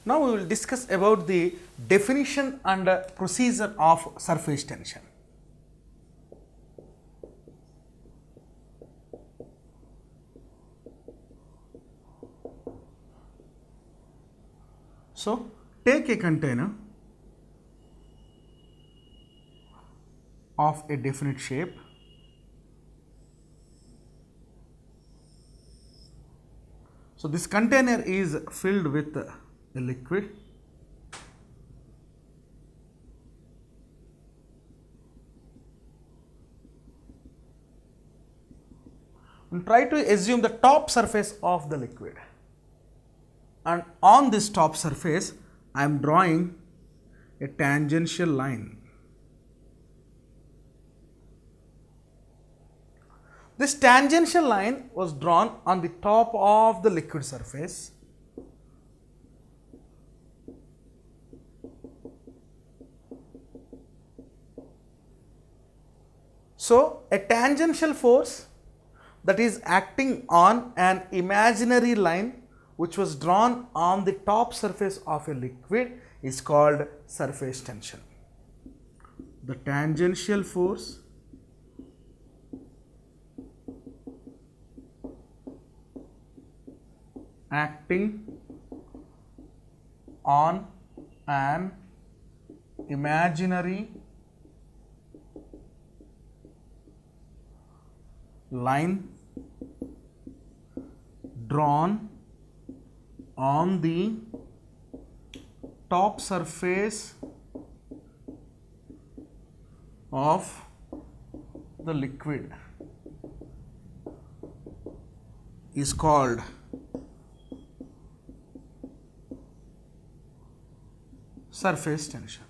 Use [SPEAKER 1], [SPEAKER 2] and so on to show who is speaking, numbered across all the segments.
[SPEAKER 1] Now we will discuss about the definition and procedure of surface tension. So take a container of a definite shape. So this container is filled with a liquid. And try to assume the top surface of the liquid. And on this top surface, I am drawing a tangential line. This tangential line was drawn on the top of the liquid surface. So, a tangential force that is acting on an imaginary line which was drawn on the top surface of a liquid is called surface tension. The tangential force acting on an imaginary line drawn on the top surface of the liquid is called surface tension.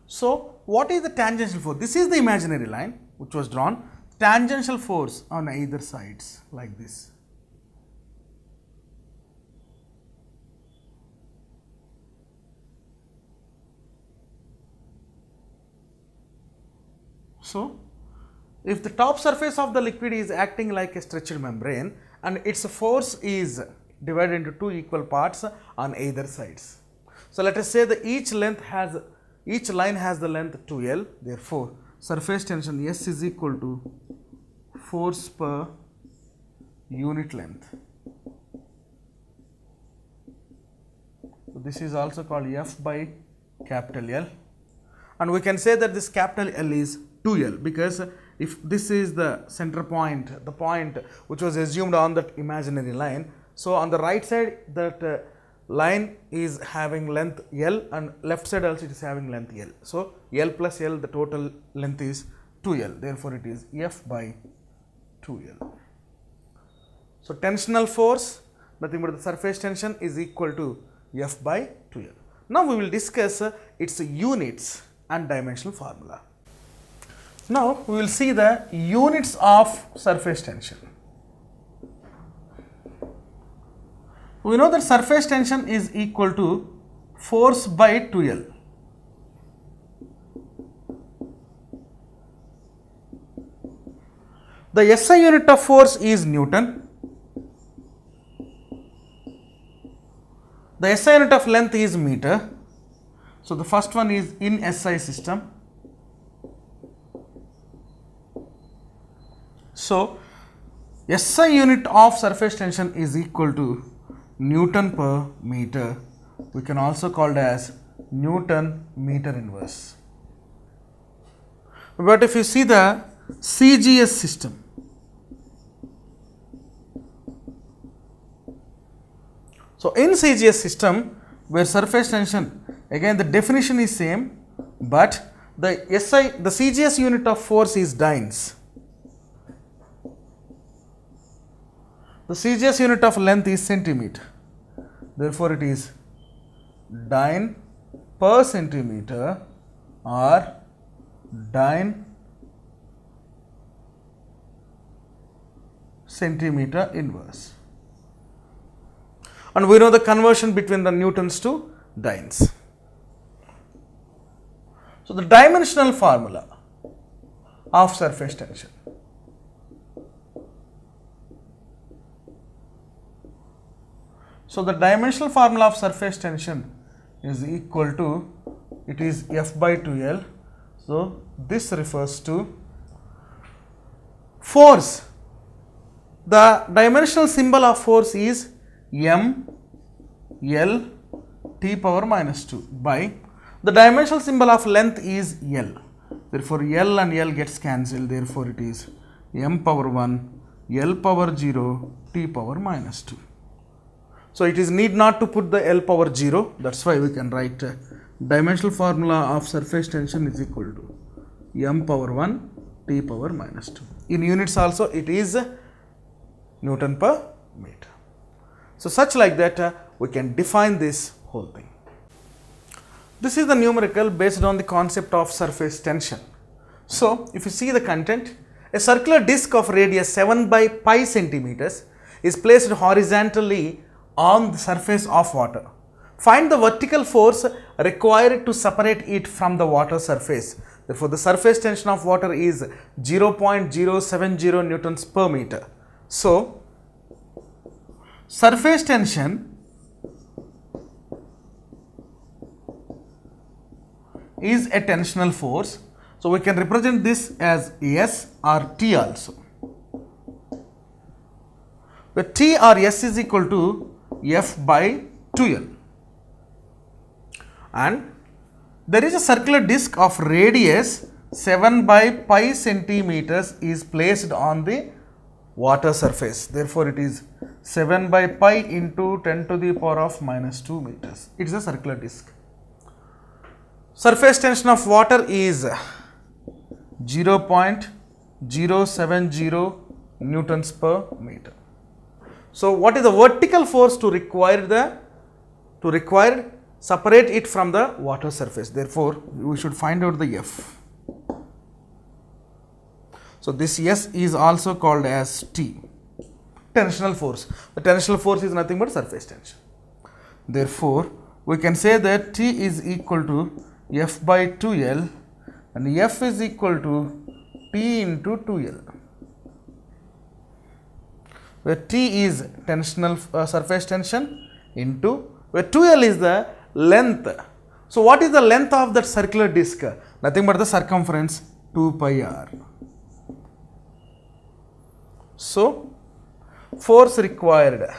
[SPEAKER 1] So, what is the tangential force? This is the imaginary line which was drawn. Tangential force on either sides like this. So, if the top surface of the liquid is acting like a stretched membrane and its force is divided into two equal parts on either sides. So, let us say that each line has the length 2L, therefore, surface tension S is equal to force per unit length. So, this is also called F by capital L, and we can say that this capital L is 2L because if this is the center point, the point which was assumed on that imaginary line, so on the right side that line is having length L and left side also it is having length L. So, L plus L, the total length is 2L, therefore, it is F by 2L. So, tensional force, nothing but the surface tension is equal to F by 2L. Now, we will discuss its units and dimensional formula. Now, we will see the units of surface tension. We know that surface tension is equal to force by 2L. The SI unit of force is Newton. The SI unit of length is meter. So, the first one is in SI system. So, SI unit of surface tension is equal to Newton per meter. We can also call it as Newton meter inverse. But if you see the CGS system, so in CGS system where surface tension, again the definition is same, but the CGS unit of force is dynes. The CGS unit of length is centimeter, therefore it is dyne per centimeter or dyne centimeter inverse. And we know the conversion between the newtons to dynes. So, the dimensional formula of surface tension. So the dimensional formula of surface tension is equal to, it is F by 2L. So this refers to force. The dimensional symbol of force is M L T power minus 2 by the dimensional symbol of length is L. Therefore L and L gets cancelled. Therefore it is M power 1 L power 0 T power minus 2. So it is need not to put the L power 0. That's why we can write dimensional formula of surface tension is equal to M power 1 T power minus 2. In units also it is Newton per meter. So such like that we can define this whole thing. This is the numerical based on the concept of surface tension. So if you see the content, a circular disc of radius 7 by pi centimeters is placed horizontally on the surface of water. Find the vertical force required to separate it from the water surface. Therefore, the surface tension of water is 0.070 newtons per meter. So, surface tension is a tensional force. So, we can represent this as S or T also, where T or S is equal to F by 2L. And there is a circular disc of radius 7 by pi centimeters is placed on the water surface. Therefore, it is 7 by pi into 10 to the power of minus 2 meters. It is a circular disc. Surface tension of water is 0.070 newtons per meter. So, what is the vertical force to require separate it from the water surface? Therefore, we should find out the F. So, this S is also called as T, tensional force. The tensional force is nothing but surface tension. Therefore, we can say that T is equal to F by 2L and F is equal to T into 2L, where T is tensional surface tension into where 2L is the length. So, what is the length of that circular disc? Nothing but the circumference 2 pi r. So, force required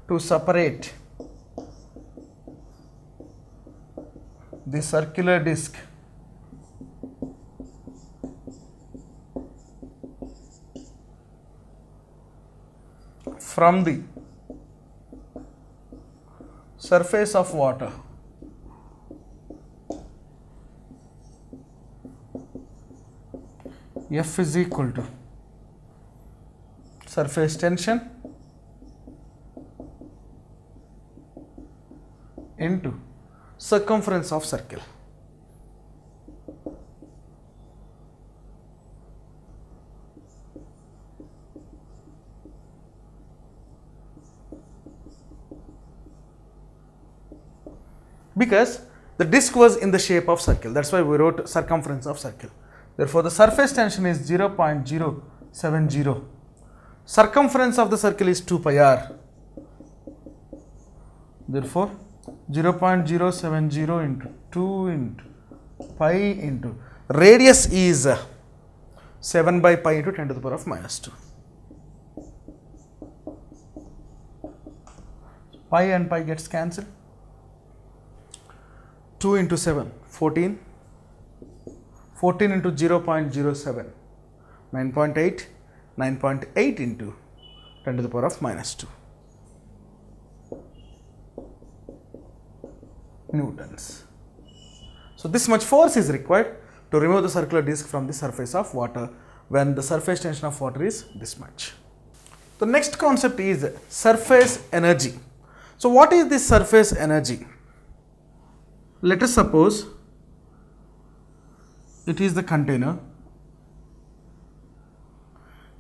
[SPEAKER 1] to separate the circular disc from the surface of water F is equal to surface tension into circumference of circle. Because the disc was in the shape of circle, that's why we wrote circumference of circle. Therefore, the surface tension is 0.070. Circumference of the circle is 2 pi r. Therefore, 0.070 into 2 into pi into radius is 7 by pi into 10 to the power of minus 2. Pi and pi gets cancelled. 2 into 7, 14. 14 into 0.07, 9.8, 9.8 into 10 to the power of minus 2 newtons. So, this much force is required to remove the circular disc from the surface of water when the surface tension of water is this much. The next concept is surface energy. So, what is this surface energy? Let us suppose it is the container,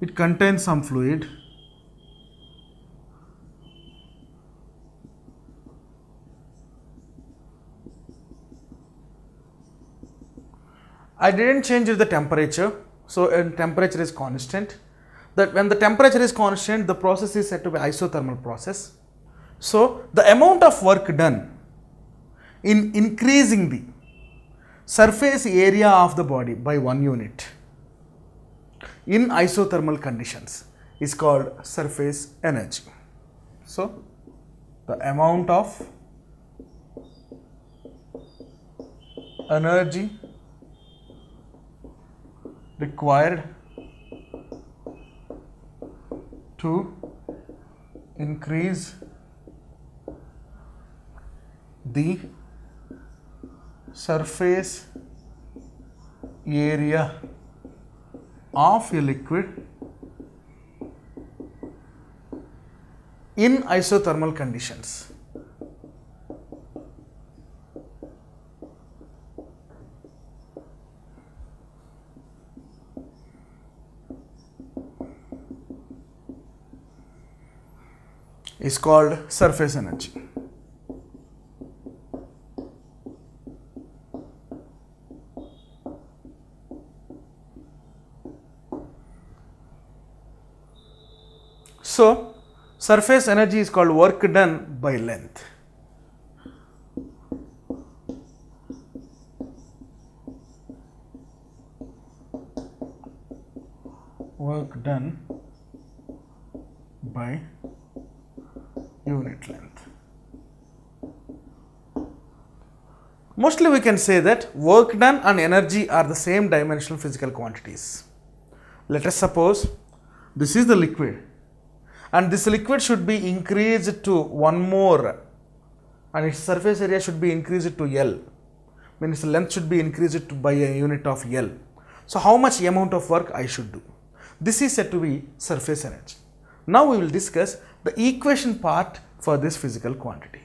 [SPEAKER 1] it contains some fluid, I didn't change the temperature, So and temperature is constant. That when the temperature is constant, the process is said to be isothermal process. So the amount of work done in increasing the surface area of the body by 1 unit in isothermal conditions is called surface energy. So the amount of energy required to increase the surface area of a liquid in isothermal conditions is called surface energy. So surface energy is called work done by length. Work done by unit length. Mostly we can say that work done and energy are the same dimensional physical quantities. Let us suppose this is the liquid and this liquid should be increased to one more and its surface area should be increased to L, means length should be increased to by a unit of L. So how much amount of work I should do? This is said to be surface energy. Now we will discuss the equation part for this physical quantity.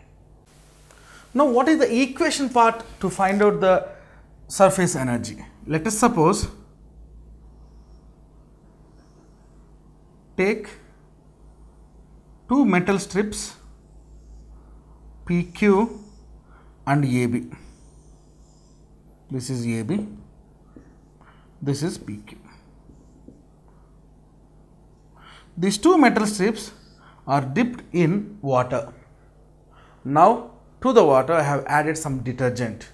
[SPEAKER 1] Now what is the equation part to find out the surface energy? Let us suppose take two metal strips PQ and AB. This is AB, this is PQ. These two metal strips are dipped in water. Now to the water I have added some detergent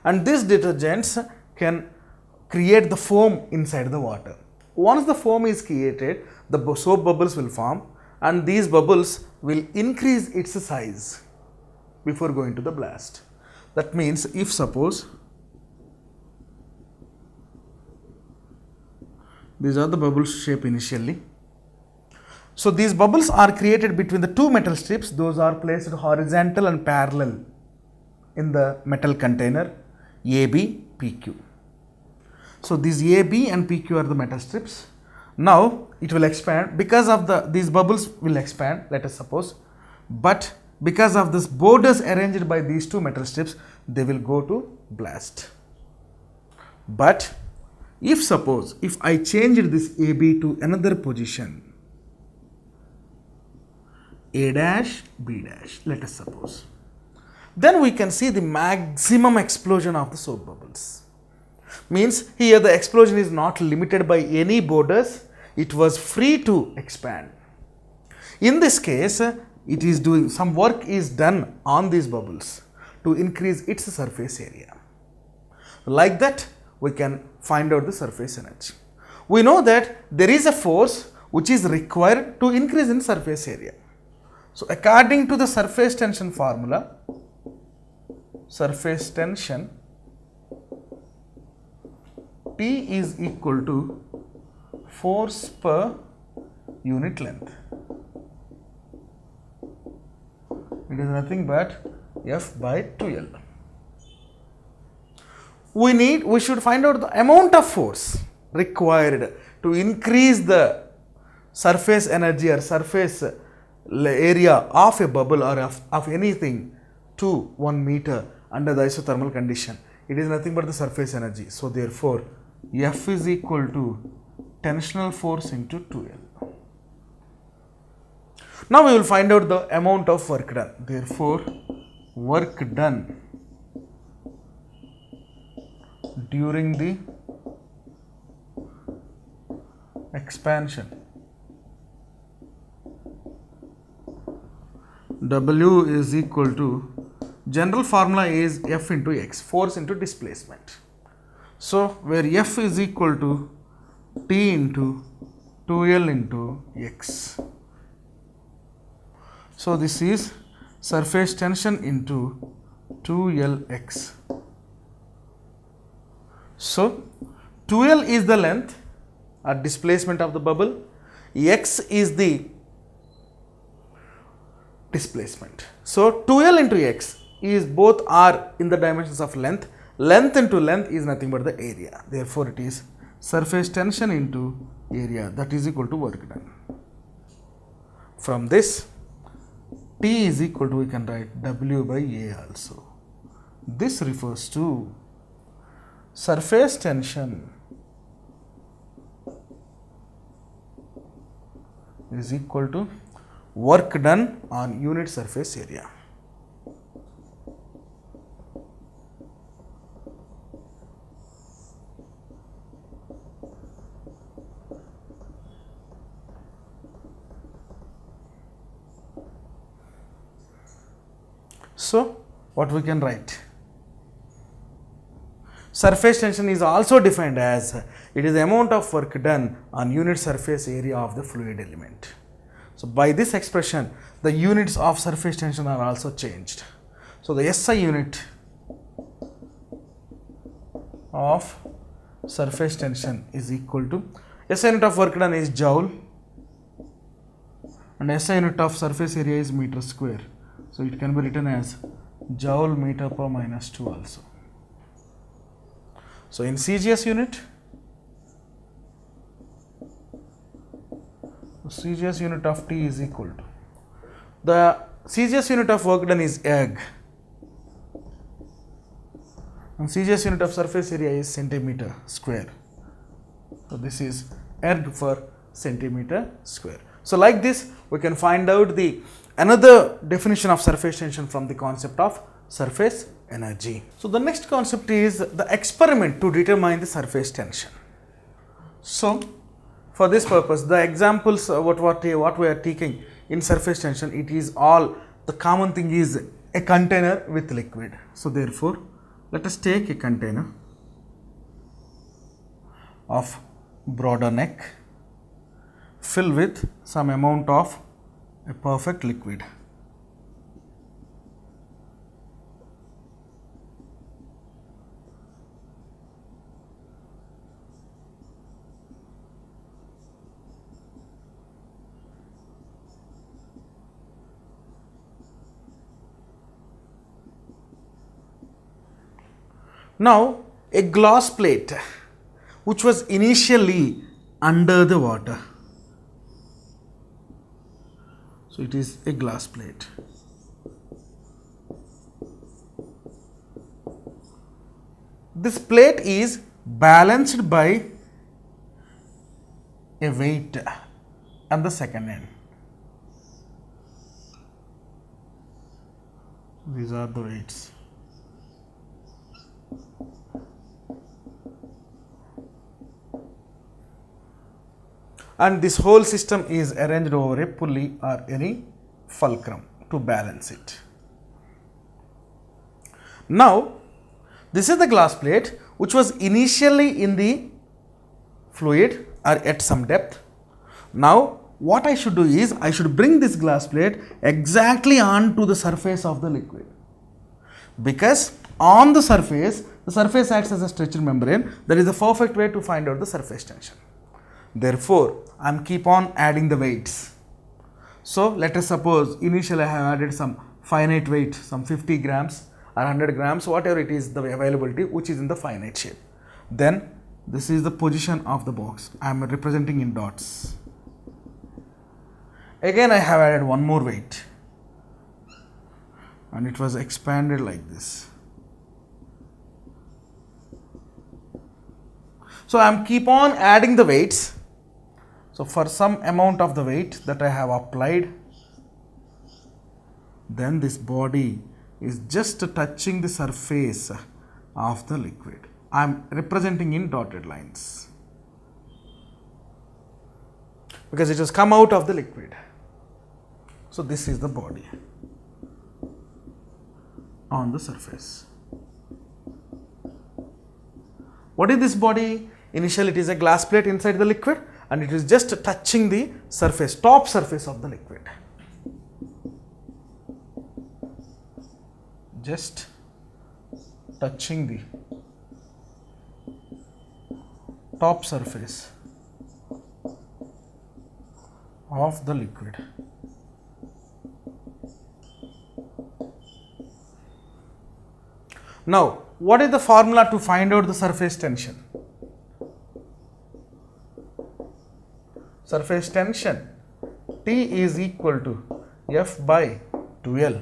[SPEAKER 1] and these detergents can create the foam inside the water. Once the foam is created, the soap bubbles will form and these bubbles will increase its size before going to the blast. That means if suppose these are the bubble shape initially. So these bubbles are created between the two metal strips. Those are placed horizontal and parallel in the metal container AB, PQ. So these AB and PQ are the metal strips. Now it will expand because of these bubbles will expand, let us suppose, but because of this borders arranged by these two metal strips, they will go to blast. But if suppose if I changed this AB to another position, A dash, B dash, let us suppose, then we can see the maximum explosion of the soap bubbles. Means here the explosion is not limited by any borders, it was free to expand. In this case, it is doing some work is done on these bubbles to increase its surface area. Like that, we can find out the surface energy. We know that there is a force which is required to increase in surface area. So according to the surface tension formula, surface tension T is equal to force per unit length. It is nothing but F by 2L. We should find out the amount of force required to increase the surface energy or surface area of a bubble or of anything to 1 meter under the isothermal condition. It is nothing but the surface energy. So therefore, F is equal to tensional force into 2L. Now we will find out the amount of work done. Therefore, work done during the expansion. W is equal to, general formula is F into X, force into displacement. So where F is equal to T into 2L into X. So this is surface tension into 2Lx. So 2L is the length or displacement of the bubble, X is the displacement. So 2L into X is both are in the dimensions of length. Length into length is nothing but the area. Therefore, it is surface tension into area, that is equal to work done. From this, T is equal to, we can write W by A also. This refers to surface tension is equal to work done on unit surface area. So what we can write? Surface tension is also defined as it is the amount of work done on unit surface area of the fluid element. So by this expression, the units of surface tension are also changed. So the SI unit of surface tension is equal to, SI unit of work done is joule and SI unit of surface area is meter square. So it can be written as joule meter per minus 2 also. So in CGS unit, CGS unit of T is equal to, the CGS unit of work done is ERG and CGS unit of surface area is centimeter square. So this is ERG for centimeter square. So like this, we can find out the another definition of surface tension from the concept of surface energy. So the next concept is the experiment to determine the surface tension. So for this purpose, the examples what we are taking in surface tension, it is all, the common thing is a container with liquid. So therefore, let us take a container of broader neck, fill with some amount of a perfect liquid. Now a glass plate which was initially under the water. So it is a glass plate. This plate is balanced by a weight at the second end. These are the weights. And this whole system is arranged over a pulley or any fulcrum to balance it. Now, this is the glass plate which was initially in the fluid or at some depth. Now, what I should do is, I should bring this glass plate exactly onto the surface of the liquid. Because on the surface acts as a stretched membrane. That is the perfect way to find out the surface tension. Therefore, I am keep on adding the weights. So let us suppose initially I have added some finite weight, some 50 grams or 100 grams, whatever it is, the availability which is in the finite shape. Then this is the position of the box. I am representing in dots. Again I have added one more weight and it was expanded like this. So I am keep on adding the weights. So for some amount of the weight that I have applied, then this body is just touching the surface of the liquid. I am representing in dotted lines. because it has come out of the liquid. So this is the body on the surface. What is this body? Initially it is a glass plate inside the liquid and it is just touching the surface, top surface of the liquid. Just touching the top surface of the liquid. Now, what is the formula to find out the surface tension? Surface tension T is equal to F by 2L.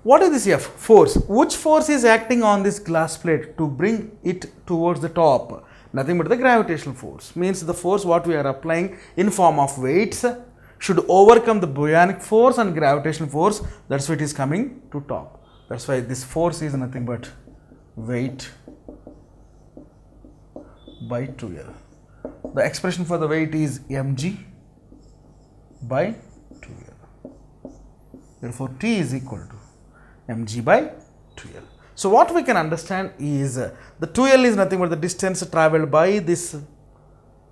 [SPEAKER 1] What is this F? Force. Which force is acting on this glass plate to bring it towards the top? Nothing but the gravitational force. Means the force what we are applying in form of weights should overcome the buoyantic force and gravitational force. That's why it is coming to top. That's why this force is nothing but weight by 2L. The expression for the weight is mg by 2L. Therefore, T is equal to mg by 2L. So, what we can understand is the 2L is nothing but the distance travelled by this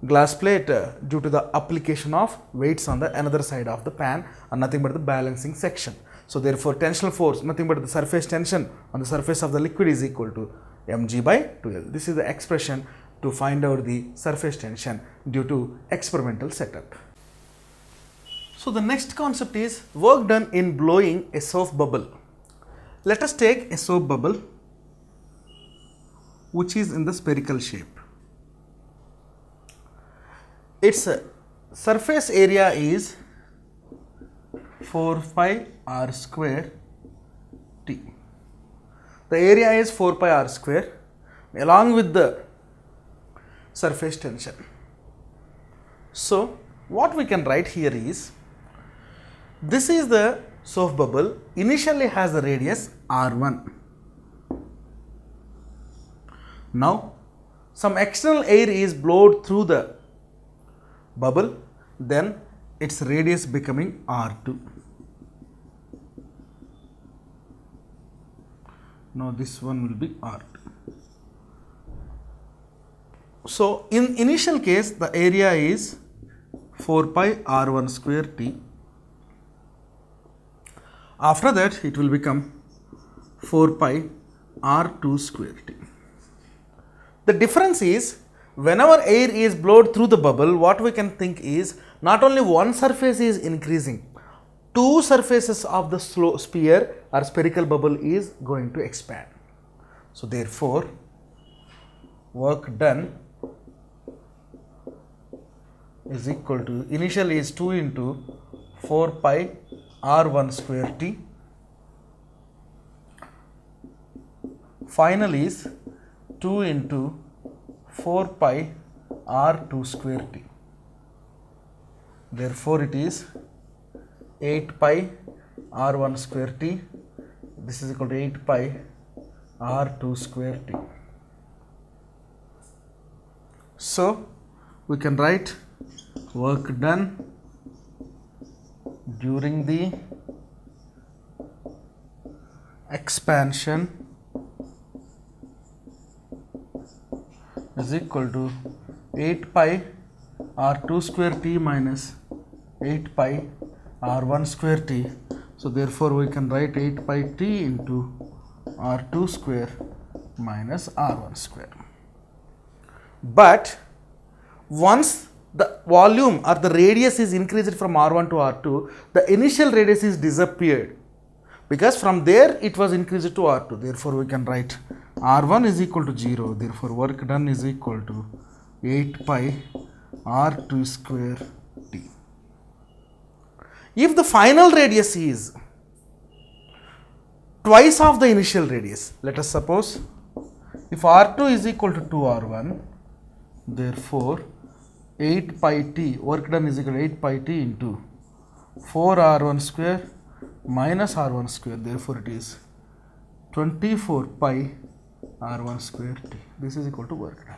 [SPEAKER 1] glass plate due to the application of weights on the another side of the pan and nothing but the balancing section. So, therefore, tensional force nothing but the surface tension on the surface of the liquid is equal to mg by 2L. This is the expression to find out the surface tension due to experimental setup. So, the next concept is work done in blowing a soap bubble. Let us take a soap bubble which is in the spherical shape. Its surface area is 4 pi r square T. The area is 4 pi r square along with the surface tension. So, what we can write here is, this is the soap bubble, initially has the radius r1. Now, some external air is blown through the bubble, then its radius becoming r2. Now, this one will be r2. So, in initial case, the area is 4 pi r1 square T. After that, it will become 4 pi r2 square T. The difference is, whenever air is blown through the bubble, what we can think is, not only one surface is increasing, two surfaces of the sphere or spherical bubble is going to expand. So, therefore, work done is equal to, initially is 2 into 4 pi r1 square T, final is 2 into 4 pi r2 square T. Therefore, it is 8 pi r1 square T, this is equal to 8 pi r2 square T. So, we can write work done during the expansion is equal to 8 pi r2 square T minus 8 pi r1 square T. So, therefore, we can write 8 pi T into r2 square minus r1 square. But once the volume or the radius is increased from r1 to r2, the initial radius is disappeared, because from there it was increased to r2. Therefore, we can write r1 is equal to 0. Therefore, work done is equal to 8 pi r2 square T. If the final radius is twice of the initial radius, let us suppose if r2 is equal to 2r1, therefore 8 pi T, work done is equal to 8 pi T into 4r1 square minus r1 square. Therefore, it is 24 pi r1 square T. This is equal to work done.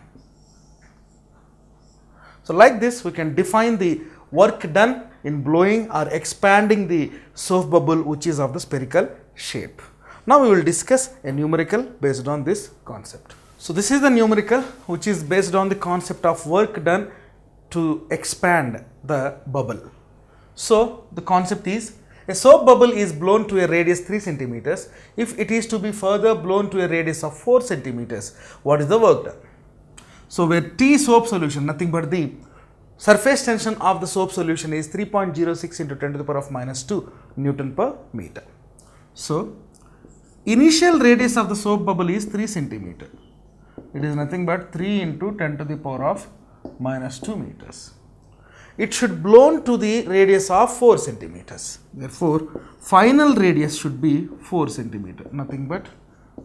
[SPEAKER 1] So like this we can define the work done in blowing or expanding the soap bubble which is of the spherical shape. Now we will discuss a numerical based on this concept. So this is the numerical which is based on the concept of work done to expand the bubble. So the concept is, a soap bubble is blown to a radius 3 centimeters. If it is to be further blown to a radius of 4 centimeters, what is the work done? So where T soap solution, nothing but the surface tension of the soap solution is 3.06 into 10 to the power of minus 2 Newton per meter. So initial radius of the soap bubble is 3 centimeter. It is nothing but 3 into 10 to the power of minus 2 meters. It should blown to the radius of 4 centimeters. Therefore, final radius should be 4 centimeter. Nothing but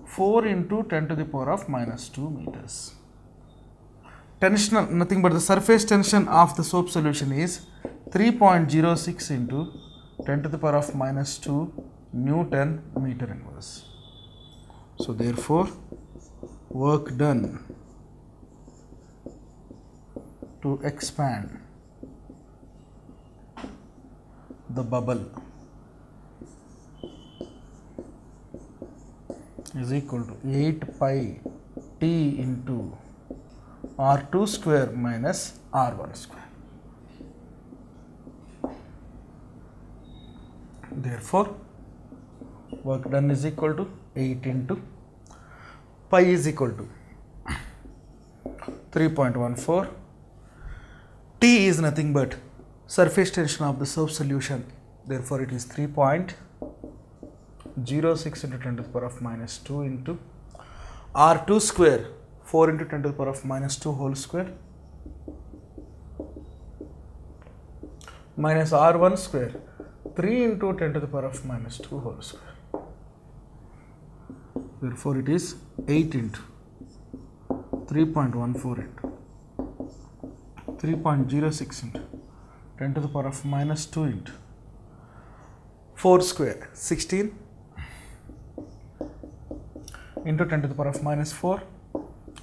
[SPEAKER 1] 4 into 10 to the power of minus 2 meters. Tensional, nothing but the surface tension of the soap solution is 3.06 into 10 to the power of minus 2 Newton meter inverse. So therefore, work done to expand the bubble is equal to 8 pi T into R2 square minus R1 square. Therefore, work done is equal to 8 into pi is equal to 3.14. T is nothing but surface tension of the soap solution. Therefore, it is 3.06 into 10 to the power of minus 2 into R2 square 4 into 10 to the power of minus 2 whole square minus R1 square 3 into 10 to the power of minus 2 whole square. Therefore, it is 8 into 3.14 into 3.06 into 10 to the power of minus 2 into 4 square 16 into 10 to the power of minus 4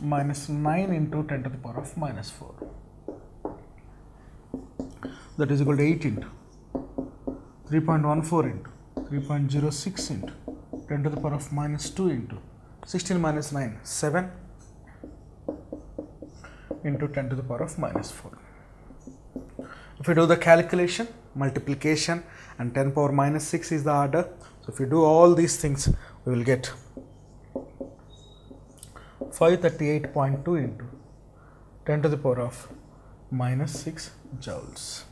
[SPEAKER 1] minus 9 into 10 to the power of minus 4. That is equal to 8 into 3.14 into 3.06 into 10 to the power of minus 2 into 16 minus 9, 7 into 10 to the power of minus 4. If we do the calculation, multiplication and 10 power minus 6 is the order. So if you do all these things, we will get 538.2 into 10 to the power of minus 6 joules.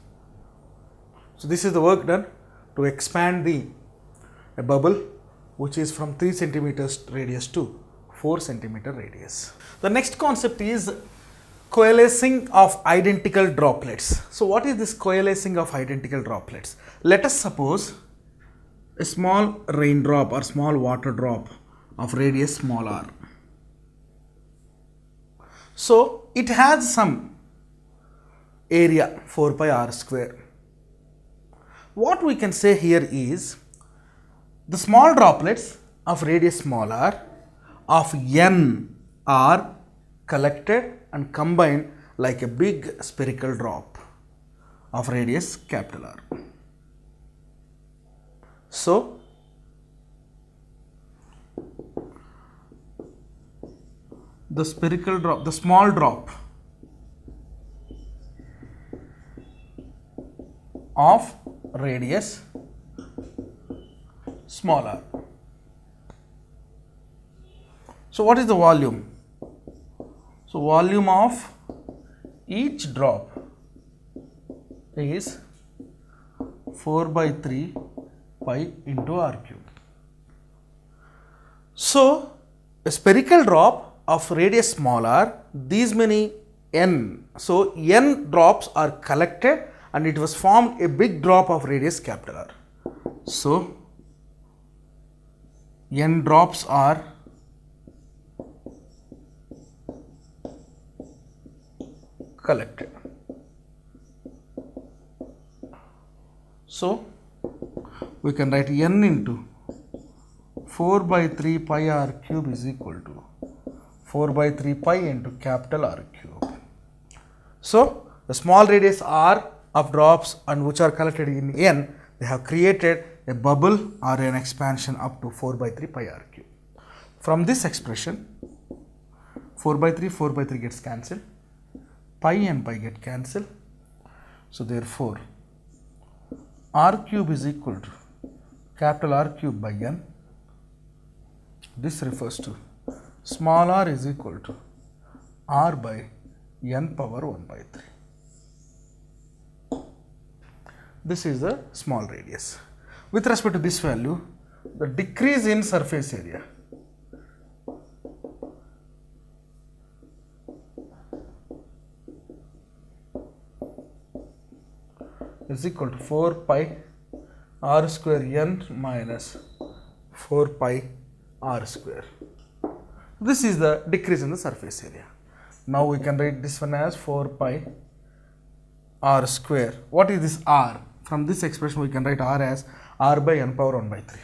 [SPEAKER 1] So this is the work done to expand a bubble which is from 3 centimeters radius to 4 centimeter radius. The next concept is coalescing of identical droplets. So what is this coalescing of identical droplets? Let us suppose a small raindrop or small water drop of radius small r. So it has some area 4 pi r square. What we can say here is the small droplets of radius small r of n are collected and combined like a big spherical drop of radius capital R. So the spherical drop, the small drop of radius small r. So what is the volume? So volume of each drop is 4 by 3 pi into r cube. So a spherical drop of radius small r, these many n, so n drops are collected and it was formed a big drop of radius capital R. So n drops are collected. So we can write n into 4 by 3 pi r cube is equal to 4 by 3 pi into capital R cube. So the small radius r of drops and which are collected in n, they have created a bubble or an expansion up to 4 by 3 pi r cube. From this expression, 4 by 3 gets cancelled, pi and pi get cancelled. So therefore, r cube is equal to capital R cube by n. This refers to small r is equal to r by n power 1 by 3. This is the small radius. With respect to this value, the decrease in surface area is equal to 4 pi r square n minus 4 pi r square. This is the decrease in the surface area. Now we can write this one as 4 pi r square. What is this r? From this expression we can write r as r by n power 1 by 3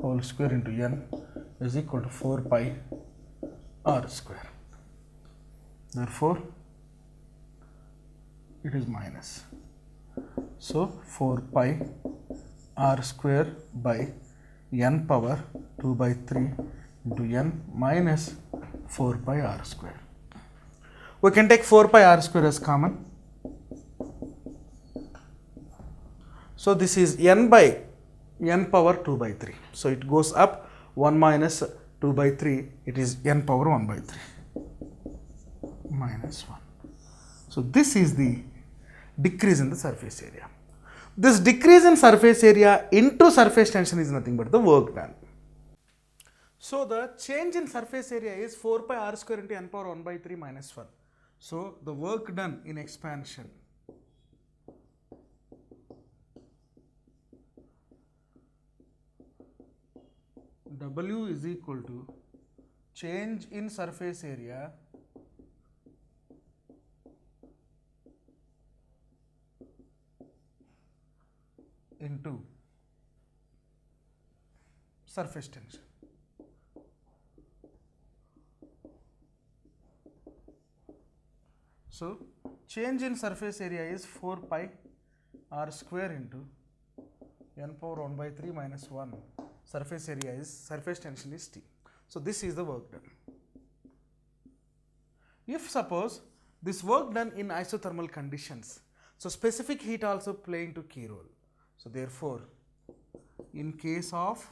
[SPEAKER 1] whole square into n is equal to 4 pi r square. Therefore, it is minus. So 4 pi r square by n power 2 by 3 into n minus 4 pi r square. We can take 4 pi r square as common. So this is n by n power 2 by 3. So it goes up 1 minus 2 by 3, it is n power 1 by 3 minus 1. So this is the decrease in the surface area. This decrease in surface area into surface tension is nothing but the work done. So the change in surface area is 4 pi r square into n power 1 by 3 minus 1. So the work done in expansion W is equal to change in surface area into surface tension. So change in surface area is 4 pi r square into n power 1 by 3 minus 1. Surface area is, surface tension is T. So this is the work done. If suppose this work done in isothermal conditions, so specific heat also playing to key role. So therefore, in case of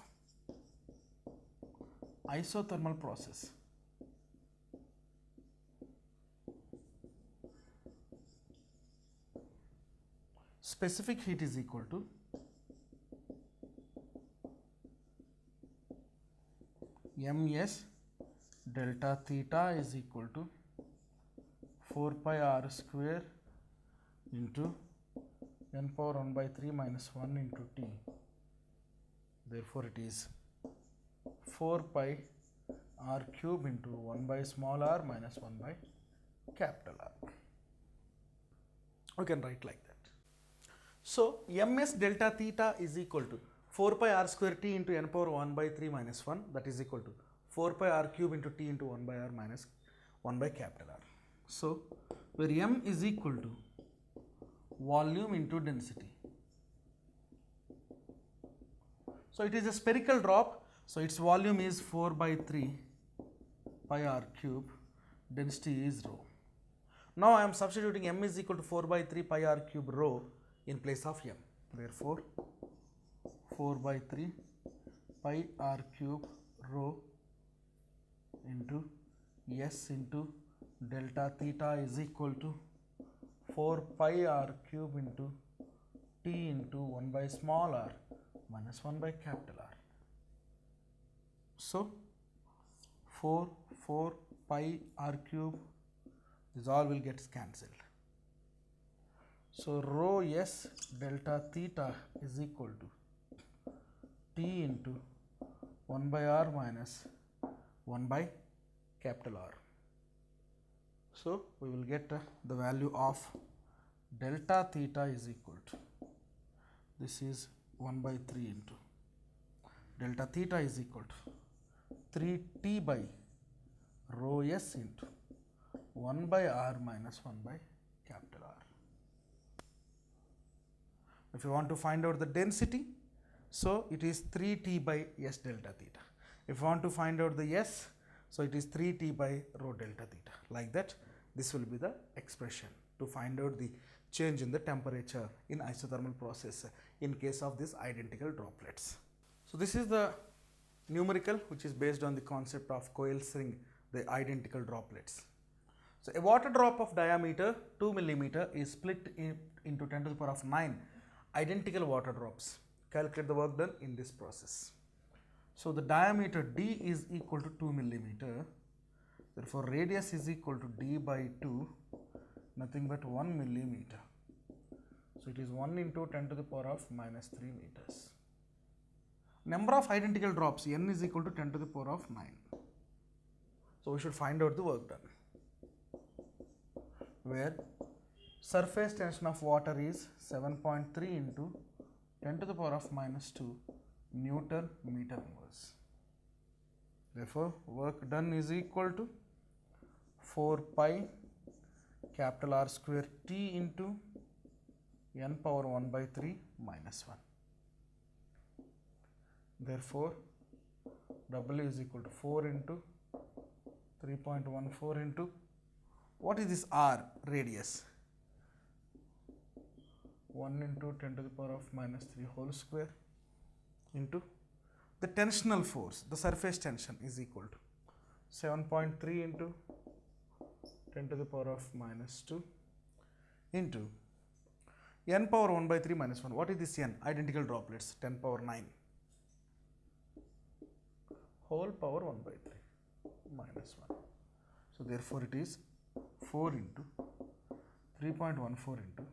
[SPEAKER 1] isothermal process, specific heat is equal to ms delta theta is equal to 4 pi r square into n power 1 by 3 minus 1 into T. Therefore, it is 4 pi r cube into 1 by small r minus 1 by capital R. We can write like that. So, ms delta theta is equal to 4 pi r square T into n power 1 by 3 minus 1, that is equal to 4 pi r cube into T into 1 by r minus 1 by capital R. So, where m is equal to volume into density. So it is a spherical drop, so its volume is 4 by 3 pi r cube, density is rho. Now I am substituting m is equal to 4 by 3 pi r cube rho in place of m. Therefore, 4 by 3 pi r cube rho into S into delta theta is equal to 4 pi r cube into T into 1 by small r minus 1 by capital R. So 4 pi r cube, this all will get cancelled. So rho S delta theta is equal to T into 1 by r minus 1 by capital R. So we will get the value of delta theta is equal to, this is 1 by 3 into delta theta is equal to 3T by rho S into 1 by r minus 1 by capital R. If you want to find out the density, so it is 3T by S delta theta. If you want to find out the S, so it is 3T by rho delta theta. Like that, this will be the expression to find out the change in the temperature in isothermal process in case of these identical droplets. So this is the numerical which is based on the concept of coalescing the identical droplets. So a water drop of diameter 2 millimeter is split into 10 to the power of 9 identical water drops. Calculate the work done in this process. So the diameter d is equal to 2 millimeter. Therefore radius is equal to d by 2, nothing but 1 millimeter. So it is 1 into 10 to the power of minus 3 meters. Number of identical drops, n is equal to 10 to the power of 9. So we should find out the work done, where surface tension of water is 7.3 into 10 to the power of minus 2 Newton meter inverse. Therefore, work done is equal to 4 pi capital R square T into n power 1 by 3 minus 1. Therefore, W is equal to 4 into 3.14 into, what is this R radius? 1 into 10 to the power of minus 3 whole square into the tensional force, the surface tension is equal to 7.3 into 10 to the power of minus 2 into n power 1 by 3 minus 1. What is this n? Identical droplets, 10 power 9 whole power 1 by 3 minus 1. So therefore it is 4 into 3.14 into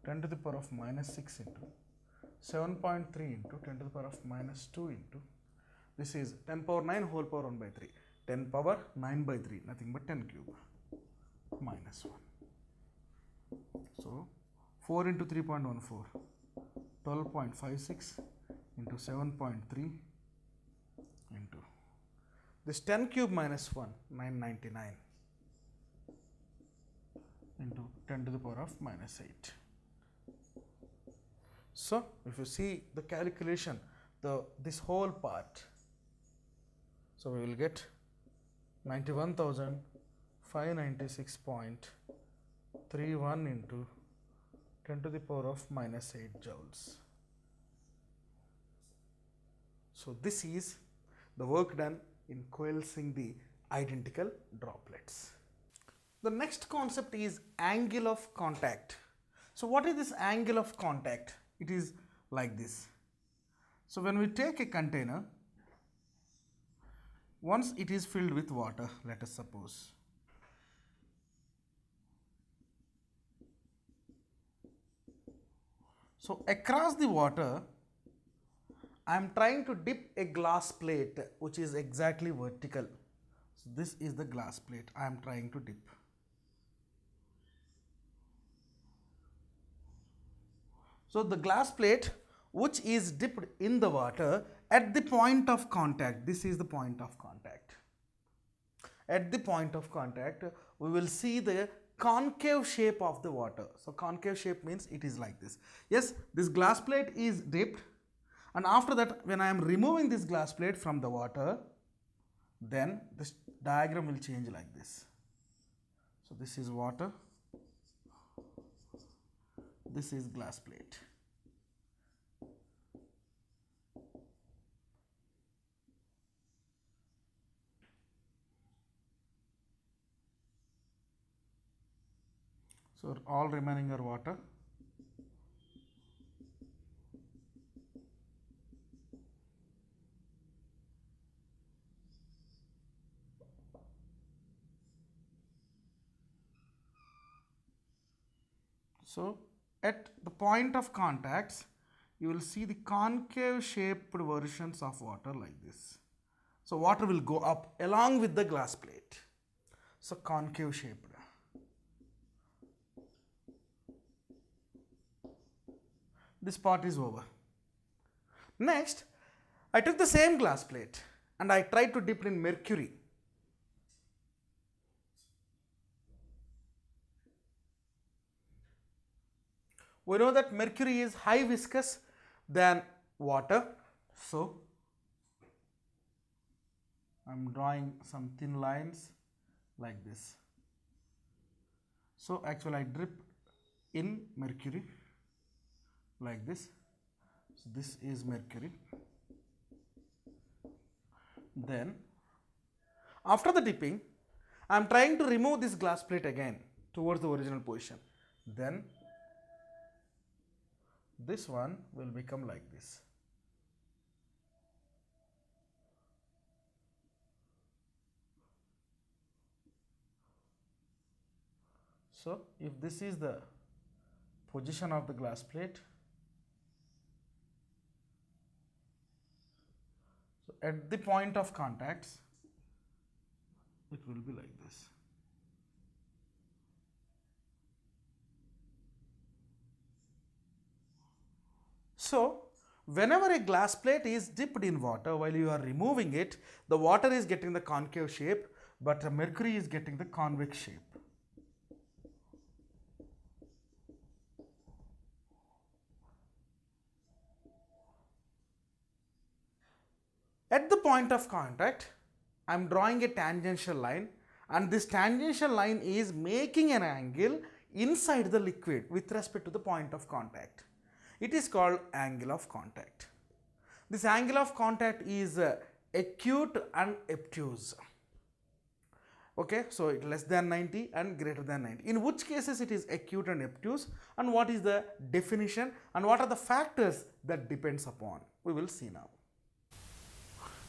[SPEAKER 1] 10 to the power of minus 6 into 7.3 into 10 to the power of minus 2 into, this is 10 power 9 whole power 1 by 3, 10 power 9 by 3, nothing but 10 cube minus 1. So 4 into 3.14, 12.56 into 7.3 into this 10 cube minus 1, 999 into 10 to the power of minus 8. So if you see the calculation, this whole part, so we will get 91,596.31 into 10 to the power of minus 8 joules. So this is the work done in coalescing the identical droplets. The next concept is angle of contact. So what is this angle of contact? It is like this. So when we take a container, once it is filled with water, let us suppose, so across the water, I am trying to dip a glass plate which is exactly vertical. So this is the glass plate I am trying to dip. So the glass plate which is dipped in the water at the point of contact, this is the point of contact. At the point of contact, we will see the concave shape of the water. So concave shape means it is like this. Yes, this glass plate is dipped, and after that, when I am removing this glass plate from the water, then this diagram will change like this. So this is water, this is glass plate. So all remaining are water. So at the point of contacts, you will see the concave shaped versions of water like this. So water will go up along with the glass plate. So concave shaped. This part is over. Next, I took the same glass plate and I tried to dip it in mercury. We know that mercury is high viscous than water. So I am drawing some thin lines like this. So actually I drip in mercury like this. So this is mercury. Then after the dipping, I am trying to remove this glass plate again towards the original position. Then this one will become like this. So if this is the position of the glass plate, so at the point of contacts, it will be like this. So whenever a glass plate is dipped in water, while you are removing it, the water is getting the concave shape, but the mercury is getting the convex shape. At the point of contact, I am drawing a tangential line, and this tangential line is making an angle inside the liquid with respect to the point of contact. It is called angle of contact. This angle of contact is acute and obtuse. Okay, so it less than 90 and greater than 90. In which cases it is acute and obtuse, and what is the definition and what are the factors that depends upon? We will see now.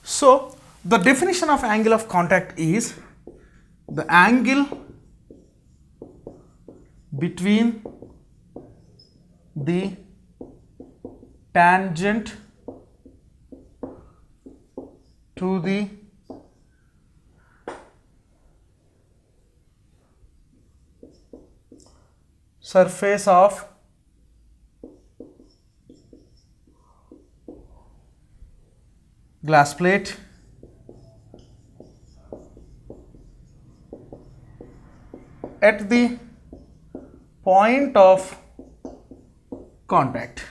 [SPEAKER 1] So the definition of angle of contact is the angle between the tangent to the surface of glass plate at the point of contact.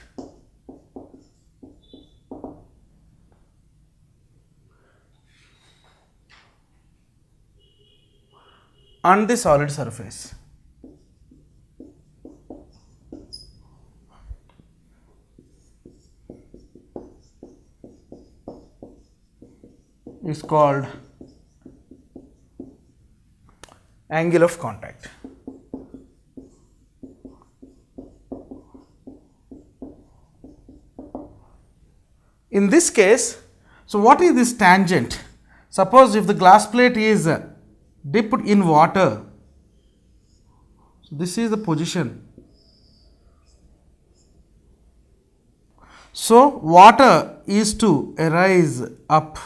[SPEAKER 1] On the solid surface. Is called angle of contact. In this case, so what is this tangent? Suppose if the glass plate is dipped in water, so this is the position. So water is to arise up.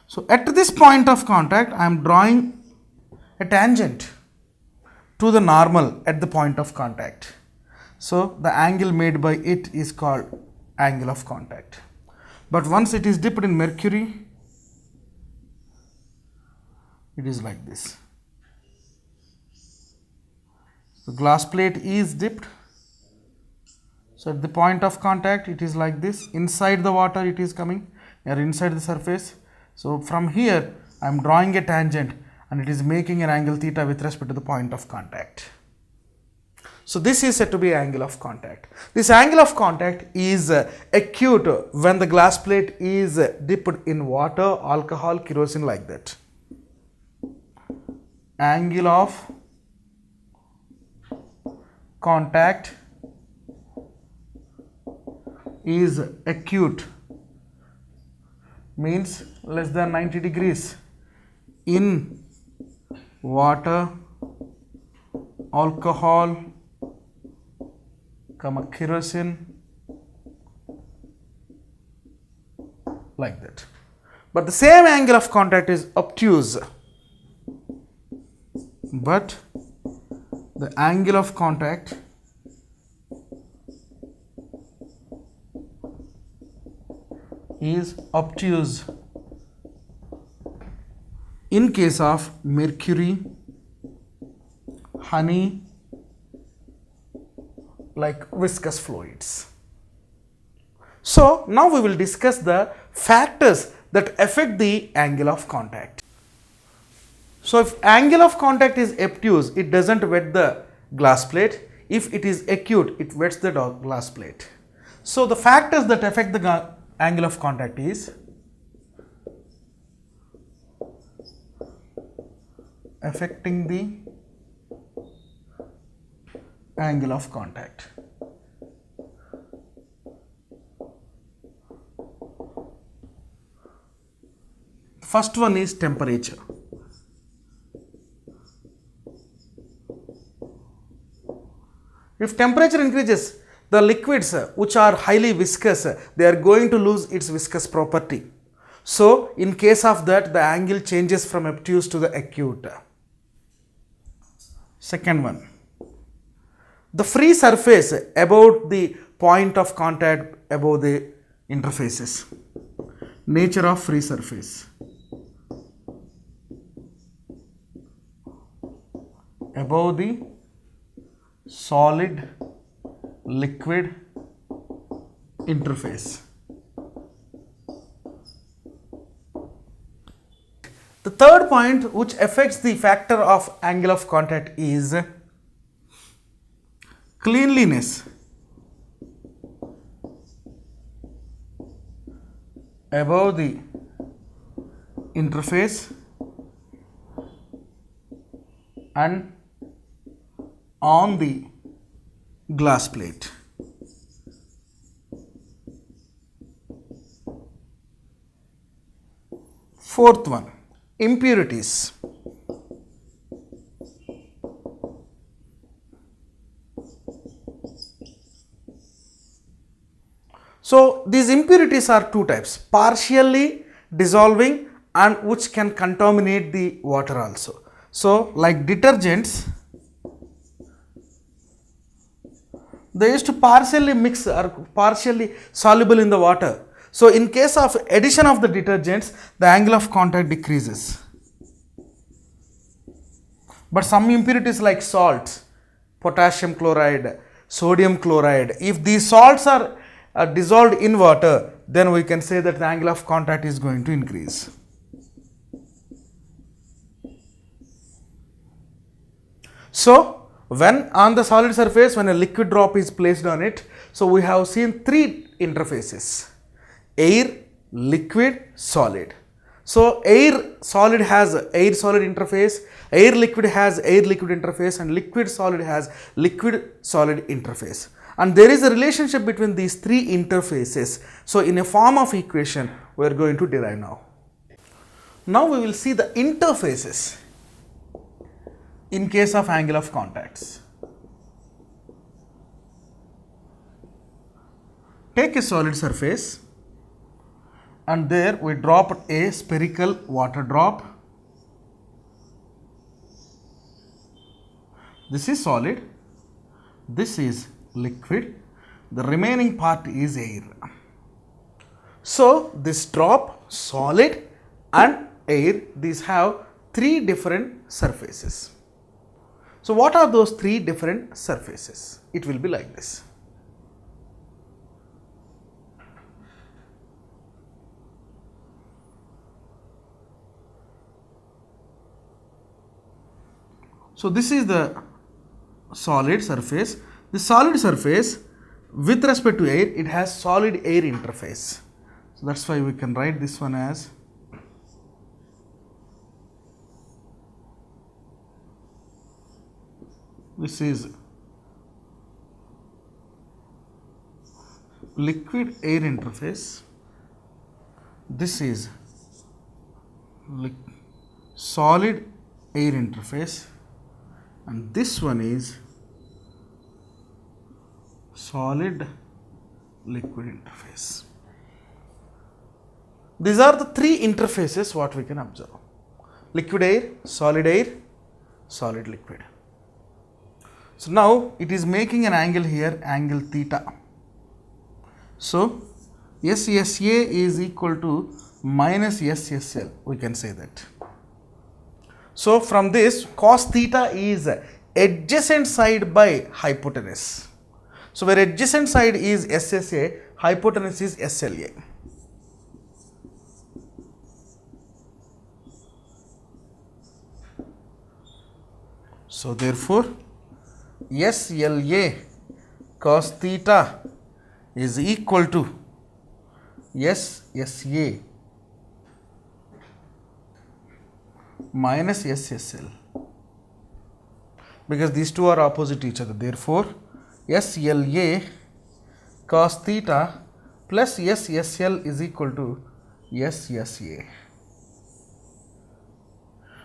[SPEAKER 1] So at this point of contact, I am drawing a tangent to the normal at the point of contact. So the angle made by it is called angle of contact. But once it is dipped in mercury, it is like this. The glass plate is dipped. So at the point of contact, it is like this. Inside the water, it is coming, or inside the surface. So from here, I am drawing a tangent, and it is making an angle theta with respect to the point of contact. So this is said to be angle of contact. This angle of contact is acute when the glass plate is dipped in water, alcohol, kerosene, like that. Angle of contact is acute, means less than 90 degrees in water, alcohol, kerosene, like that. But the same angle of contact is obtuse, but the angle of contact is obtuse in case of mercury, honey like viscous fluids. So now we will discuss the factors that affect the angle of contact. So if angle of contact is obtuse, it doesn't wet the glass plate. If it is acute, it wets the glass plate. So the factors that affect the angle of contact is affecting the angle of contact. First one is temperature. If temperature increases, the liquids which are highly viscous, they are going to lose its viscous property. So in case of that, the angle changes from obtuse to the acute. Second one, the free surface about the point of contact above the interfaces. Nature of free surface. Above the solid liquid interface. The third point which affects the factor of angle of contact is cleanliness above the interface and on the glass plate. Fourth one, impurities. So these impurities are two types, partially dissolving and which can contaminate the water also. So like detergents, they used to partially mix or partially soluble in the water. So in case of addition of the detergents, the angle of contact decreases. But some impurities like salts, potassium chloride, sodium chloride, if these salts are dissolved in water, then we can say that the angle of contact is going to increase. So when on the solid surface, when a liquid drop is placed on it, so we have seen three interfaces: air, liquid, solid. So air solid has air solid interface, air liquid has air liquid interface, and liquid solid has liquid solid interface. And there is a relationship between these three interfaces. So in a form of equation, we are going to derive now. Now we will see the interfaces in case of angle of contacts. Take a solid surface and there we drop a spherical water drop. This is solid, this is liquid, the remaining part is air. So this drop, solid and air, these have three different surfaces. So what are those three different surfaces? It will be like this. So this is the solid surface. The solid surface with respect to air, it has solid air interface. So that's why we can write this one as this is liquid air interface, this is solid air interface, and this one is solid liquid interface. These are the three interfaces what we can observe: liquid air, solid liquid. So now it is making an angle here, angle theta. So SSA is equal to minus SSL, we can say that. So from this, cos theta is adjacent side by hypotenuse. So where adjacent side is SSA, hypotenuse is SLA. So therefore, SLA cos theta is equal to SSA minus SSL, because these two are opposite each other. Therefore, SLA cos theta plus SSL is equal to SSA.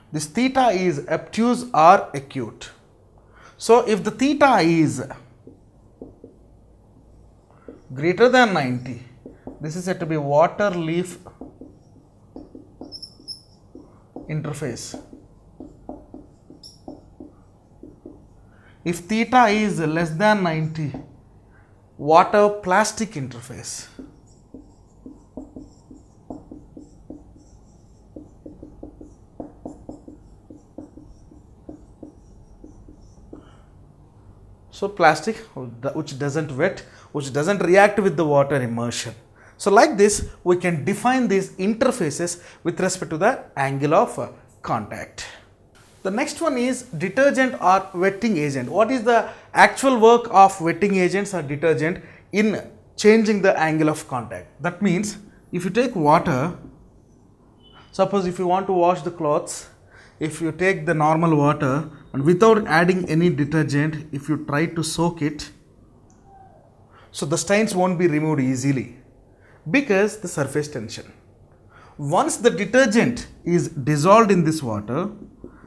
[SPEAKER 1] This theta is obtuse or acute. So if the theta is greater than 90, this is said to be water leaf interface. If theta is less than 90, water plastic interface. So plastic which doesn't wet, which doesn't react with the water immersion. So like this, we can define these interfaces with respect to the angle of contact. The next one is detergent or wetting agent. What is the actual work of wetting agents or detergent in changing the angle of contact? That means if you take water, suppose if you want to wash the clothes, if you take the normal water and without adding any detergent, if you try to soak it, so the stains won't be removed easily because the surface tension. Once the detergent is dissolved in this water,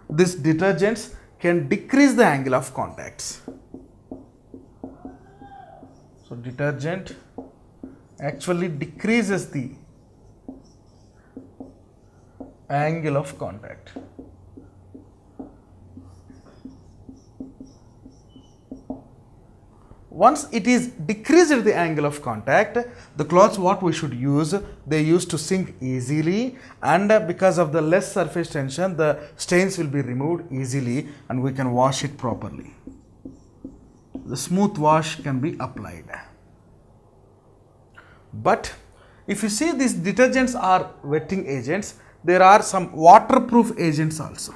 [SPEAKER 1] these detergents can decrease the angle of contacts. So detergent actually decreases the angle of contact. Once it is decreased the angle of contact, the cloths what we should use, they used to sink easily, and because of the less surface tension, the stains will be removed easily and we can wash it properly. The smooth wash can be applied. But if you see these detergents are wetting agents, there are some waterproof agents also.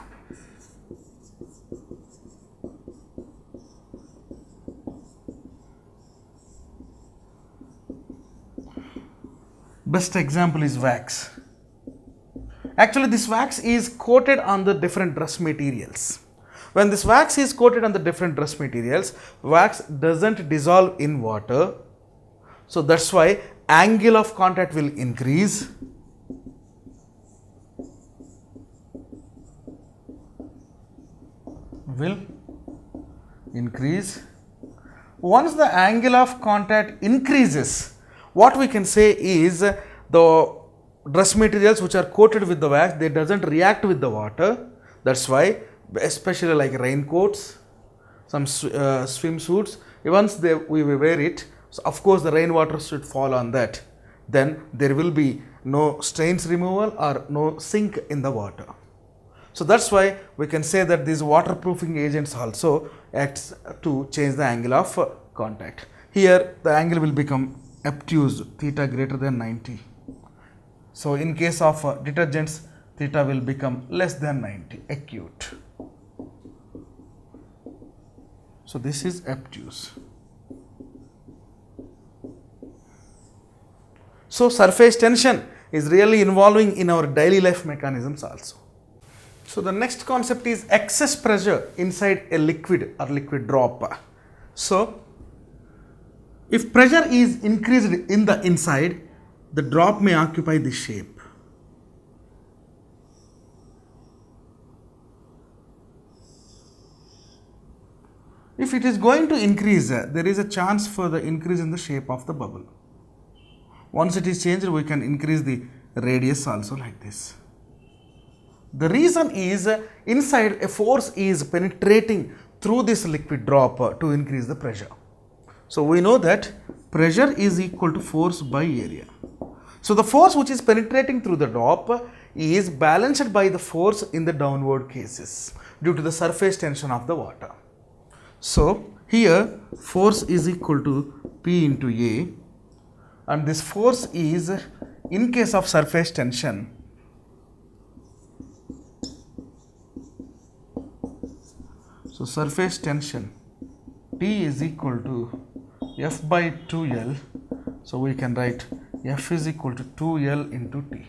[SPEAKER 1] Best example is wax. Actually, this wax is coated on the different dress materials. When this wax is coated on the different dress materials, wax doesn't dissolve in water. So that's why angle of contact will increase. Once the angle of contact increases, what we can say is the dress materials which are coated with the wax, they doesn't react with the water. That's why, especially like raincoats, some swimsuits, once we wear it, so of course the rainwater should fall on that. Then there will be no stains removal or no sink in the water. So that's why we can say that these waterproofing agents also acts to change the angle of contact. Here the angle will become obtuse, theta greater than 90. So in case of detergents, theta will become less than 90, acute. So this is obtuse. So surface tension is really involving in our daily life mechanisms also. So the next concept is excess pressure inside a liquid or liquid drop. So if pressure is increased in the inside, the drop may occupy this shape. If it is going to increase, there is a chance for the increase in the shape of the bubble. Once it is changed, we can increase the radius also like this. The reason is inside a force is penetrating through this liquid drop to increase the pressure. So we know that pressure is equal to force by area. So the force which is penetrating through the drop is balanced by the force in the downward cases due to the surface tension of the water. So here force is equal to P into A, and this force is, in case of surface tension, so surface tension T is equal to F by 2L, so we can write F is equal to 2L into T.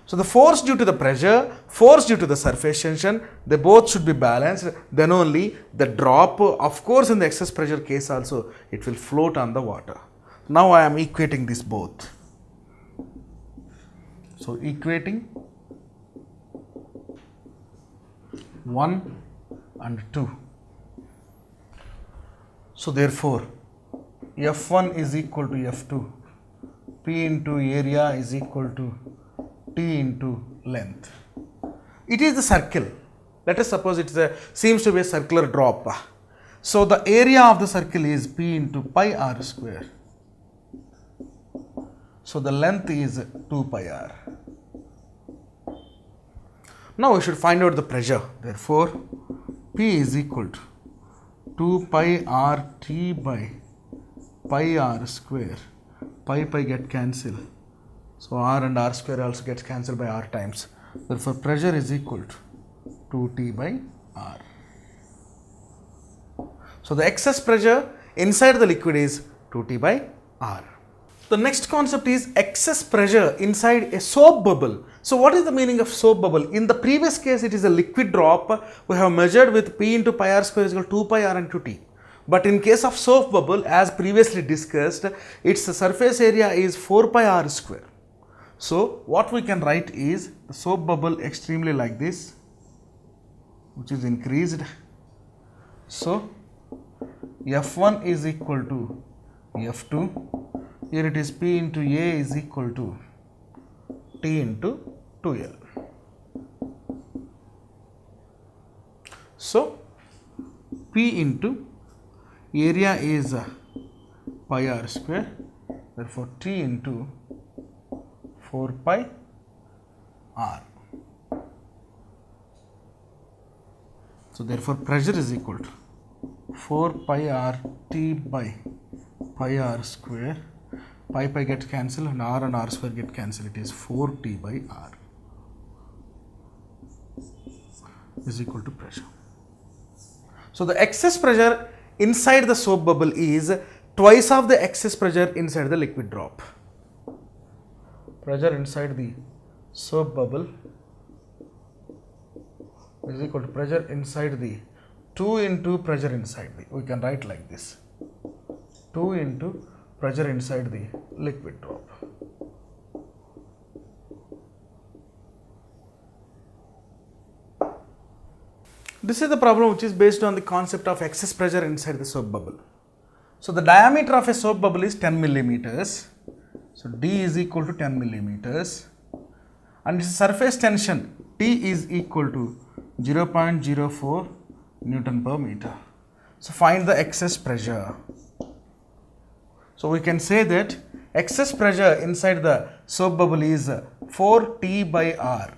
[SPEAKER 1] So the force due to the pressure, force due to the surface tension, they both should be balanced. Then only the drop, of course in the excess pressure case also, it will float on the water. Now I am equating this both. So equating 1 and 2. So therefore F1 is equal to F2, P into area is equal to T into length. It is the circle. Let us suppose it seems to be a circular drop. So the area of the circle is P into pi r square. So the length is 2 pi r. Now we should find out the pressure. Therefore P is equal to 2 pi r T by pi r square. Pi get cancelled. So r and r square also gets cancelled by r times. Therefore pressure is equal to 2T by r. So the excess pressure inside the liquid is 2T by r. The next concept is excess pressure inside a soap bubble. So what is the meaning of soap bubble? In the previous case it is a liquid drop. We have measured with P into pi r square is equal to 2 pi r into T. But in case of soap bubble, as previously discussed, its surface area is 4 pi r square. So what we can write is the soap bubble extremely like this, which is increased. So F1 is equal to F2. Here it is P into A is equal to T into 2L. So P into area is pi r square, therefore T into 4 pi r. So therefore pressure is equal to 4 pi r T by pi r square. Pi gets cancelled and r square get cancelled. It is 4T by r is equal to pressure. So the excess pressure inside the soap bubble is twice of the excess pressure inside the liquid drop. Pressure inside the soap bubble is equal to pressure inside the 2 into pressure inside the, we can write like this, 2 into pressure inside the liquid drop. This is the problem which is based on the concept of excess pressure inside the soap bubble. So the diameter of a soap bubble is 10 millimeters. So D is equal to 10 millimeters and its surface tension T is equal to 0.04 Newton per meter. So find the excess pressure. So we can say that excess pressure inside the soap bubble is 4T by R.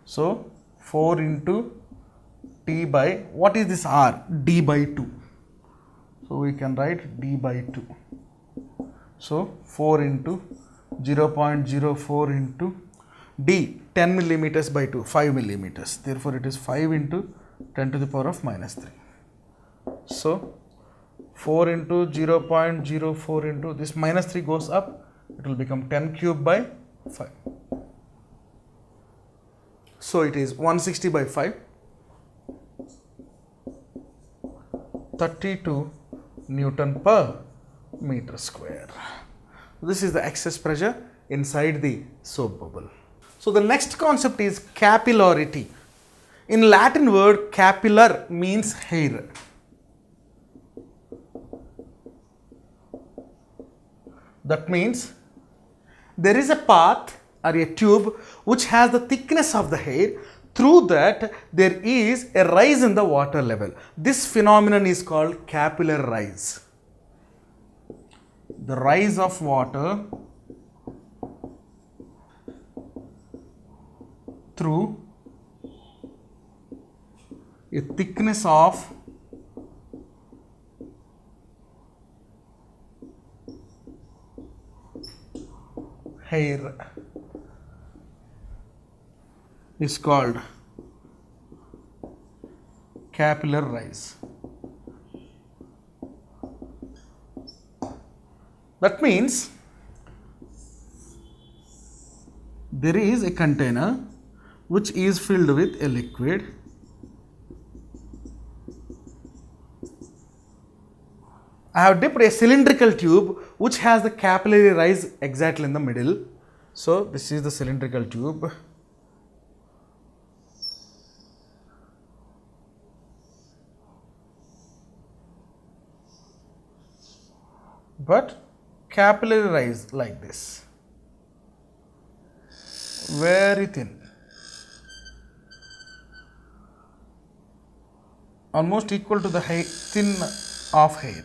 [SPEAKER 1] So 4 into T by, what is this R? D by 2. So we can write D by 2. So 4 into 0.04 into D, 10 millimeters by 2, 5 millimeters. Therefore it is 5 into 10 to the power of minus 3. So 4 into 0.04 into this minus 3 goes up, it will become 10 cube by 5. So it is 160 by 5, 32 Newton per meter square. This is the excess pressure inside the soap bubble. So the next concept is capillarity. In Latin word, capillar means hair. That means there is a path or a tube which has the thickness of the hair. Through that there is a rise in the water level. This phenomenon is called capillary rise. The rise of water through a thickness of hair is called capillary rise. That means there is a container which is filled with a liquid. I have dipped a cylindrical tube which has the capillary rise exactly in the middle. So this is the cylindrical tube. But capillary rise like this, very thin, almost equal to the thickness of hair.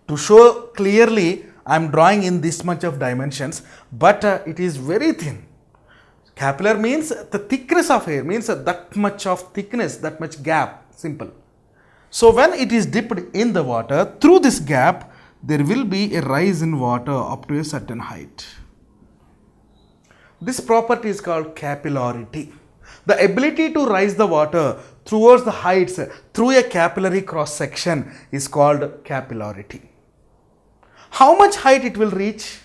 [SPEAKER 1] To show clearly, I am drawing in this much of dimensions, but it is very thin. Capillary means the thickness of hair, means that much of thickness, that much gap, simple. So when it is dipped in the water, through this gap, there will be a rise in water up to a certain height. This property is called capillarity. The ability to rise the water towards the heights through a capillary cross section is called capillarity. How much height it will reach?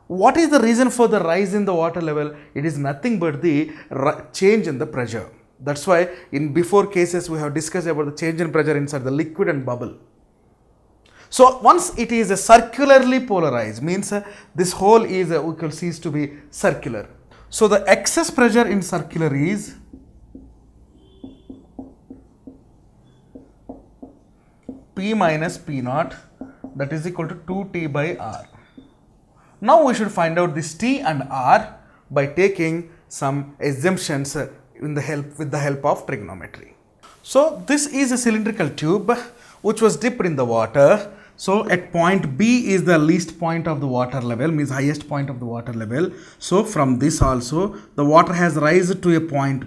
[SPEAKER 1] What is the reason for the rise in the water level? It is nothing but the change in the pressure. That's why in before cases we have discussed about the change in pressure inside the liquid and bubble. So once it is a circularly polarized, means this hole is we can see to be circular. So the excess pressure in circular is P minus P naught, that is equal to 2T by R. Now we should find out this T and R by taking some assumptions with the help of trigonometry. So this is a cylindrical tube which was dipped in the water. So at point B is the least point of the water level, means highest point of the water level. So from this also the water has risen to a point,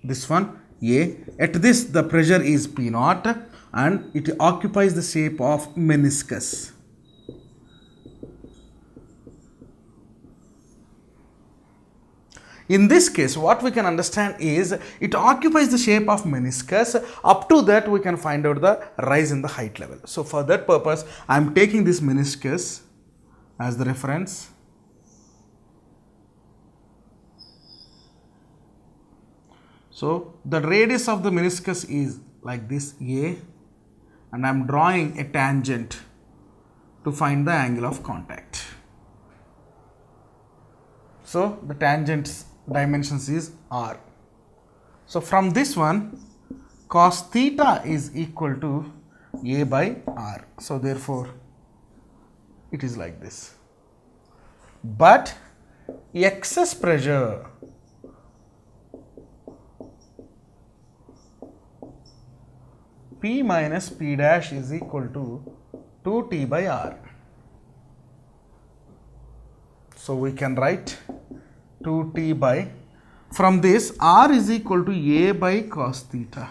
[SPEAKER 1] this one A. At this the pressure is P naught and it occupies the shape of meniscus. In this case, what we can understand is it occupies the shape of meniscus. Up to that, we can find out the rise in the height level. So for that purpose, I am taking this meniscus as the reference. So the radius of the meniscus is like this A, and I am drawing a tangent to find the angle of contact. So the tangent's dimensions is R. So from this one, cos theta is equal to A by R. So therefore it is like this. But excess pressure P minus P dash is equal to 2T by R. So we can write 2T by, from this R is equal to A by cos theta.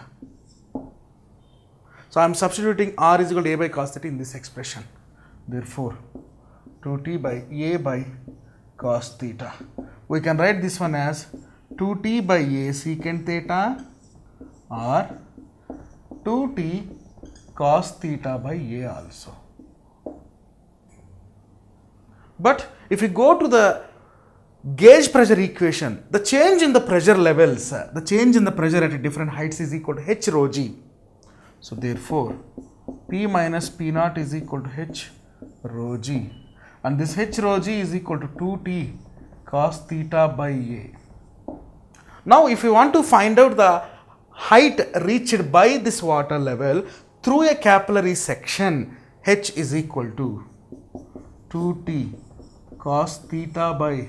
[SPEAKER 1] So I am substituting R is equal to A by cos theta in this expression. Therefore 2T by A by cos theta. We can write this one as 2T by A secant theta or 2T cos theta by A also. But if you go to the gauge pressure equation, the change in the pressure levels, the change in the pressure at different heights is equal to H rho g. So therefore, P minus P naught is equal to H rho g, and this H rho g is equal to 2T cos theta by A. Now if you want to find out the height reached by this water level through a capillary section, H is equal to 2T cos theta by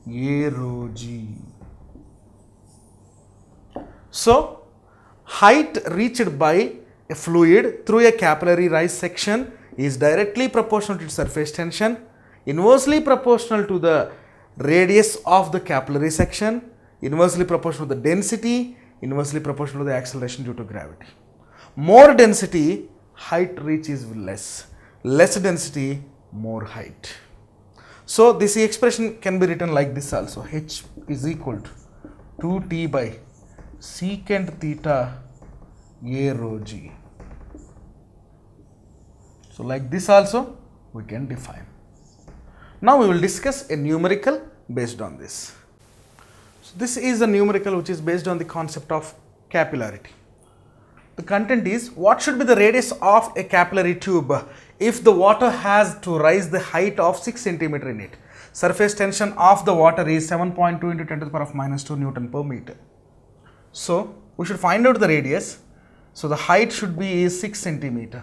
[SPEAKER 1] A rho g. So height reached by a fluid through a capillary rise section is directly proportional to surface tension, inversely proportional to the radius of the capillary section inversely proportional to the density, inversely proportional to the acceleration due to gravity. More density, height reach is less. Less density, more height. So this expression can be written like this also. H is equal to 2t by secant theta a rho g. So like this also we can define. Now we will discuss a numerical based on this. So this is a numerical which is based on the concept of capillarity. The content is, what should be the radius of a capillary tube if the water has to rise the height of 6 cm in it? Surface tension of the water is 7.2 into 10 to the power of minus 2 Newton per meter. So we should find out the radius. So the height should be 6 cm.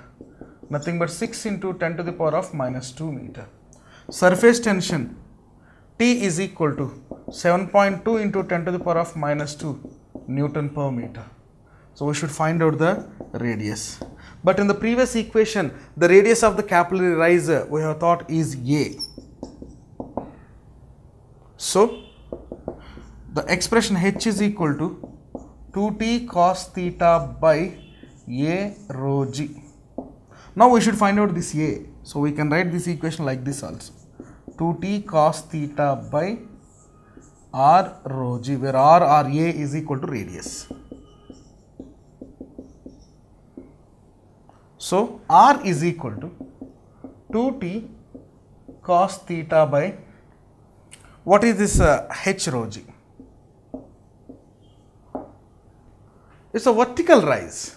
[SPEAKER 1] Nothing but 6 into 10 to the power of minus 2 meter. Surface tension T is equal to 7.2 into 10 to the power of minus 2 Newton per meter. So we should find out the radius. But in the previous equation, the radius of the capillary rise we have thought is A. So the expression H is equal to 2t cos theta by A rho g. Now we should find out this A. So we can write this equation like this also. 2t cos theta by R rho g, where R or A is equal to radius. So R is equal to 2t cos theta by, what is this H rho g? It's a vertical rise.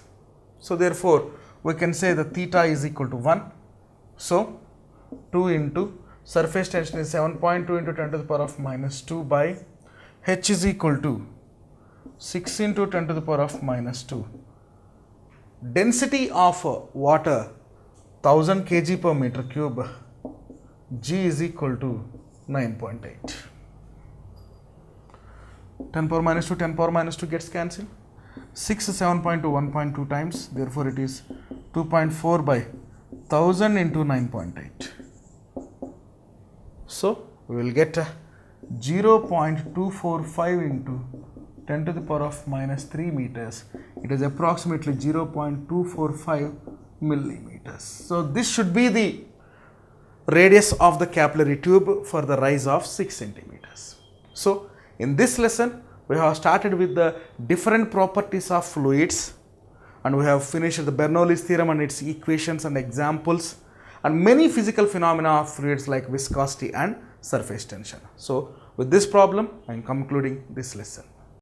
[SPEAKER 1] So therefore we can say that theta is equal to 1. So 2 into surface tension is 7.2 into 10 to the power of minus 2 by H is equal to 6 into 10 to the power of minus 2. Density of water 1000 kg per meter cube, G is equal to 9.8. 10 power minus 2, 10 power minus 2 gets cancelled. 6 is 7.2, 1.2 times, therefore it is 2.4 by 1000 into 9.8. So we will get 0.245 into 10 to the power of minus 3 meters. It is approximately 0.245 millimeters. So this should be the radius of the capillary tube for the rise of 6 centimeters. So in this lesson we have started with the different properties of fluids, and we have finished the Bernoulli's theorem and its equations and examples, and many physical phenomena of fluids like viscosity and surface tension. So with this problem I am concluding this lesson.